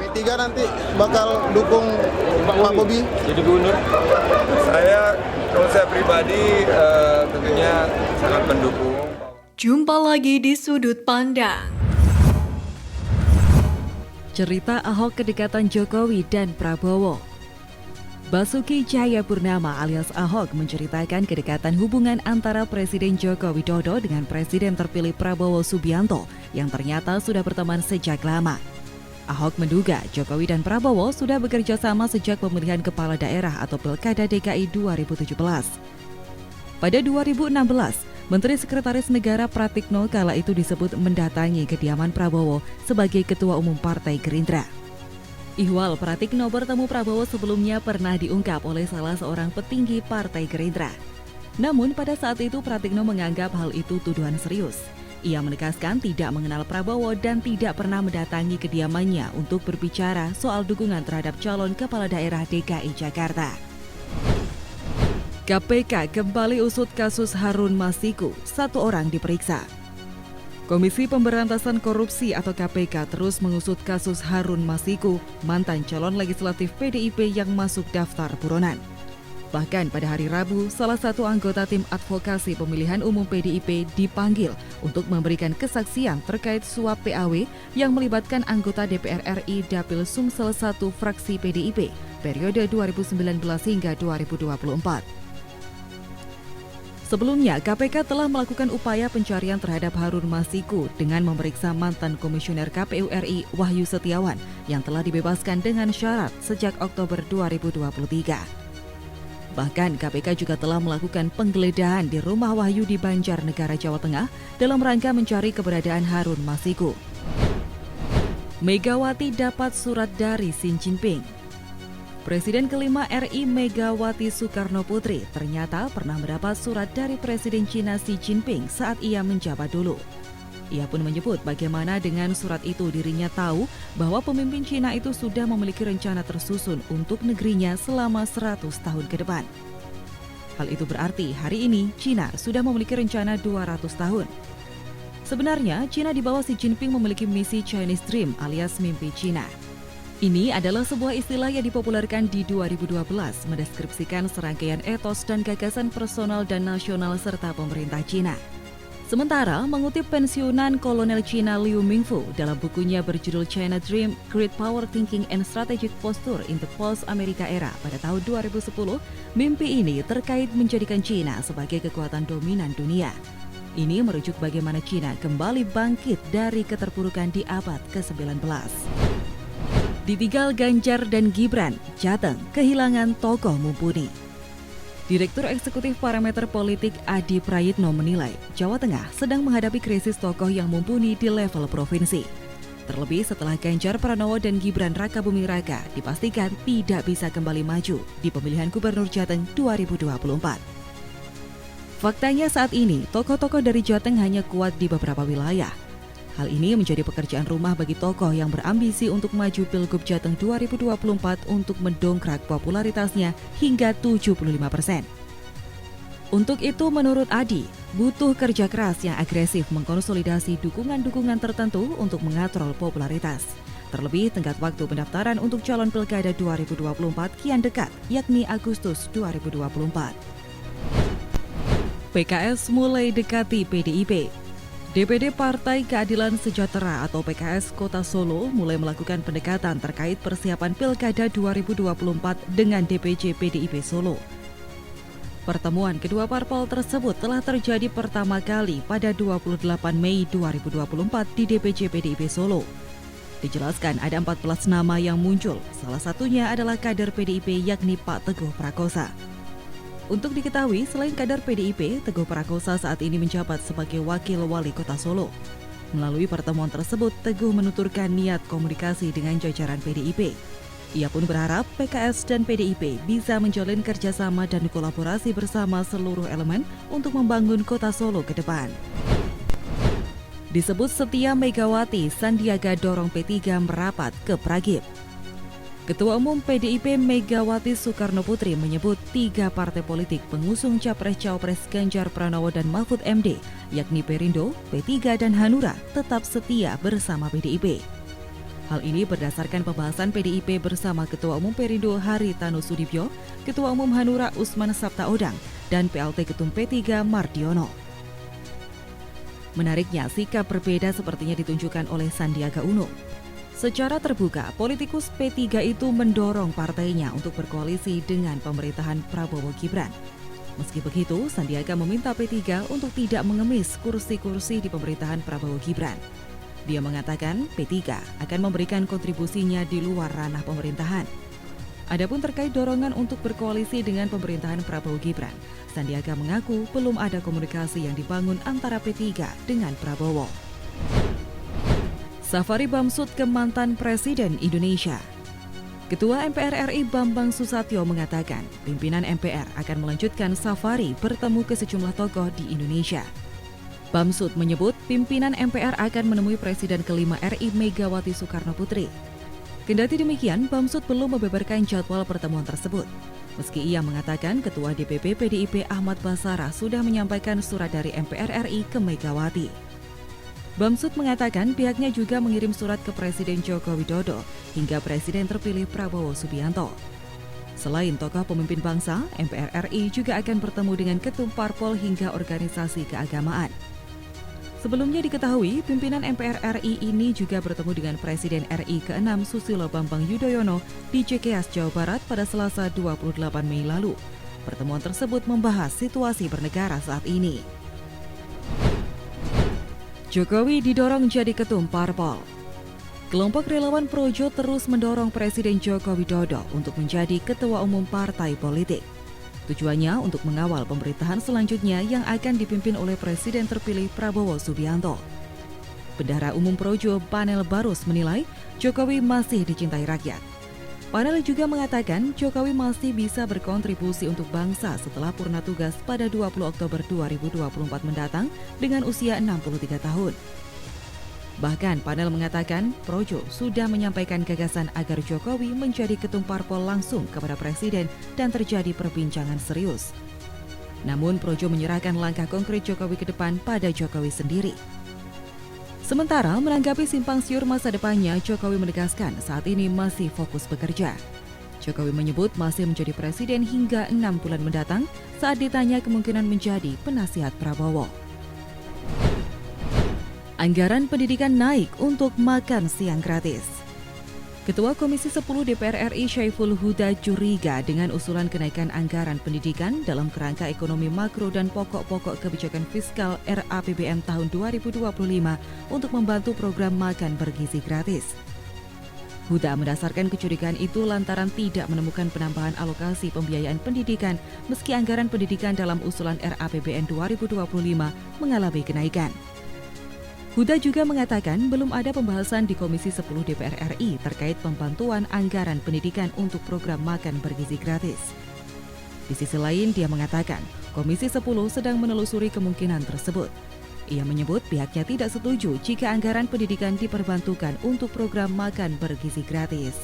P3 nanti bakal dukung Pak Bobi jadi gubernur. Kalau saya pribadi tentunya sangat mendukung. Jumpa lagi di Sudut Pandang. Cerita Ahok kedekatan Jokowi dan Prabowo. Basuki Cahayapurnama alias Ahok menceritakan kedekatan hubungan antara Presiden Joko Widodo dengan Presiden terpilih Prabowo Subianto yang ternyata sudah berteman sejak lama. Ahok menduga Jokowi dan Prabowo sudah bekerja sama sejak pemilihan kepala daerah atau Pilkada DKI 2017. Pada 2016, Menteri Sekretaris Negara Pratikno kala itu disebut mendatangi kediaman Prabowo sebagai Ketua Umum Partai Gerindra. Ihwal Pratikno bertemu Prabowo sebelumnya pernah diungkap oleh salah seorang petinggi Partai Gerindra. Namun pada saat itu Pratikno menganggap hal itu tuduhan serius. Ia menegaskan tidak mengenal Prabowo dan tidak pernah mendatangi kediamannya untuk berbicara soal dukungan terhadap calon kepala daerah DKI Jakarta. KPK kembali usut kasus Harun Masiku, 1 orang diperiksa. Komisi Pemberantasan Korupsi atau KPK terus mengusut kasus Harun Masiku, mantan calon legislatif PDIP yang masuk daftar buronan. Bahkan pada hari Rabu, salah satu anggota tim advokasi pemilihan umum PDIP dipanggil untuk memberikan kesaksian terkait suap PAW yang melibatkan anggota DPR RI Dapil Sumsel 1 fraksi PDIP periode 2019 hingga 2024. Sebelumnya, KPK telah melakukan upaya pencarian terhadap Harun Masiku dengan memeriksa mantan Komisioner KPU RI Wahyu Setiawan yang telah dibebaskan dengan syarat sejak Oktober 2023. Bahkan KPK juga telah melakukan penggeledahan di rumah Wahyu di Banjarnegara, Jawa Tengah dalam rangka mencari keberadaan Harun Masiku. Megawati dapat surat dari Xi Jinping. Presiden kelima RI Megawati Soekarnoputri ternyata pernah mendapat surat dari Presiden Cina Xi Jinping saat ia menjabat dulu. Ia pun menyebut bagaimana dengan surat itu dirinya tahu bahwa pemimpin Cina itu sudah memiliki rencana tersusun untuk negerinya selama 100 tahun ke depan. Hal itu berarti hari ini Cina sudah memiliki rencana 200 tahun. Sebenarnya Cina di bawah Xi Jinping memiliki misi Chinese Dream alias mimpi Cina. Ini adalah sebuah istilah yang dipopulerkan di 2012 mendeskripsikan serangkaian etos dan gagasan personal dan nasional serta pemerintah Cina. Sementara mengutip pensiunan Kolonel Cina Liu Mingfu dalam bukunya berjudul China Dream, Great Power Thinking and Strategic Posture in the Post-America Era pada tahun 2010, mimpi ini terkait menjadikan Cina sebagai kekuatan dominan dunia. Ini merujuk bagaimana Cina kembali bangkit dari keterpurukan di abad ke-19. Ditinggal Ganjar dan Gibran, Jateng kehilangan tokoh mumpuni. Direktur Eksekutif Parameter Politik Adi Prayitno menilai Jawa Tengah sedang menghadapi krisis tokoh yang mumpuni di level provinsi. Terlebih setelah Ganjar Pranowo dan Gibran Rakabuming Raka dipastikan tidak bisa kembali maju di pemilihan Gubernur Jateng 2024. Faktanya saat ini tokoh-tokoh dari Jateng hanya kuat di beberapa wilayah. Hal ini menjadi pekerjaan rumah bagi tokoh yang berambisi untuk maju Pilgub Jateng 2024 untuk mendongkrak popularitasnya hingga 75%. Untuk itu menurut Adi, butuh kerja keras yang agresif mengkonsolidasi dukungan-dukungan tertentu untuk mengatrol popularitas. Terlebih tenggat waktu pendaftaran untuk calon Pilkada 2024 kian dekat, yakni Agustus 2024. PKS mulai dekati PDIP. DPD Partai Keadilan Sejahtera atau PKS Kota Solo mulai melakukan pendekatan terkait persiapan Pilkada 2024 dengan DPC PDIP Solo. Pertemuan kedua parpol tersebut telah terjadi pertama kali pada 28 Mei 2024 di DPC PDIP Solo. Dijelaskan ada 14 nama yang muncul, salah satunya adalah kader PDIP yakni Pak Teguh Prakosa. Untuk diketahui, selain kader PDIP, Teguh Prakosa saat ini menjabat sebagai Wakil Wali Kota Solo. Melalui pertemuan tersebut, Teguh menuturkan niat komunikasi dengan jajaran PDIP. Ia pun berharap PKS dan PDIP bisa menjalin kerjasama dan kolaborasi bersama seluruh elemen untuk membangun Kota Solo ke depan. Disebut setia Megawati, Sandiaga dorong P3 merapat ke Pragip. Ketua Umum PDIP Megawati Soekarnoputri menyebut 3 partai politik pengusung Capres-Cawapres Ganjar Pranowo dan Mahfud MD, yakni Perindo, P3 dan Hanura, tetap setia bersama PDIP. Hal ini berdasarkan pembahasan PDIP bersama Ketua Umum Perindo Haritanu Sudibyo, Ketua Umum Hanura Usman Sabtaodang, dan PLT Ketum P3 Mardiono. Menariknya, sikap berbeda sepertinya ditunjukkan oleh Sandiaga Uno. Secara terbuka, politikus P3 itu mendorong partainya untuk berkoalisi dengan pemerintahan Prabowo Gibran. Meski begitu, Sandiaga meminta P3 untuk tidak mengemis kursi-kursi di pemerintahan Prabowo Gibran. Dia mengatakan P3 akan memberikan kontribusinya di luar ranah pemerintahan. Adapun terkait dorongan untuk berkoalisi dengan pemerintahan Prabowo Gibran, Sandiaga mengaku belum ada komunikasi yang dibangun antara P3 dengan Prabowo. Safari Bamsud ke mantan Presiden Indonesia. Ketua MPR RI Bambang Susatyo mengatakan pimpinan MPR akan melanjutkan safari bertemu ke sejumlah tokoh di Indonesia. Bamsud menyebut pimpinan MPR akan menemui Presiden kelima RI Megawati Soekarno Putri. Kendati demikian, Bamsud belum membeberkan jadwal pertemuan tersebut. Meski ia mengatakan Ketua DPP PDIP Ahmad Basarah sudah menyampaikan surat dari MPR RI ke Megawati. Bamsud mengatakan pihaknya juga mengirim surat ke Presiden Joko Widodo hingga Presiden terpilih Prabowo Subianto. Selain tokoh pemimpin bangsa, MPR RI juga akan bertemu dengan ketum parpol hingga organisasi keagamaan. Sebelumnya diketahui, pimpinan MPR RI ini juga bertemu dengan Presiden RI ke-6 Susilo Bambang Yudhoyono di Cikeas, Jawa Barat pada Selasa 28 Mei lalu. Pertemuan tersebut membahas situasi bernegara saat ini. Jokowi didorong jadi ketum parpol. Kelompok relawan Projo terus mendorong Presiden Joko Widodo untuk menjadi ketua umum partai politik. Tujuannya untuk mengawal pemerintahan selanjutnya yang akan dipimpin oleh Presiden terpilih Prabowo Subianto. Bendahara Umum Projo Panel Barus menilai Jokowi masih dicintai rakyat. Panel juga mengatakan Jokowi masih bisa berkontribusi untuk bangsa setelah purna tugas pada 20 Oktober 2024 mendatang dengan usia 63 tahun. Bahkan panel mengatakan Projo sudah menyampaikan gagasan agar Jokowi menjadi ketum parpol langsung kepada Presiden dan terjadi perbincangan serius. Namun Projo menyerahkan langkah konkret Jokowi ke depan pada Jokowi sendiri. Sementara menanggapi simpang siur masa depannya, Jokowi menegaskan saat ini masih fokus bekerja. Jokowi menyebut masih menjadi presiden hingga 6 bulan mendatang saat ditanya kemungkinan menjadi penasihat Prabowo. Anggaran pendidikan naik untuk makan siang gratis. Ketua Komisi 10 DPR RI Syaiful Huda curiga dengan usulan kenaikan anggaran pendidikan dalam kerangka ekonomi makro dan pokok-pokok kebijakan fiskal RAPBN tahun 2025 untuk membantu program makan bergizi gratis. Huda mendasarkan kecurigaan itu lantaran tidak menemukan penambahan alokasi pembiayaan pendidikan meski anggaran pendidikan dalam usulan RAPBN 2025 mengalami kenaikan. Huda juga mengatakan belum ada pembahasan di Komisi 10 DPR RI terkait pembantuan anggaran pendidikan untuk program makan bergizi gratis. Di sisi lain, dia mengatakan Komisi 10 sedang menelusuri kemungkinan tersebut. Ia menyebut pihaknya tidak setuju jika anggaran pendidikan diperbantukan untuk program makan bergizi gratis.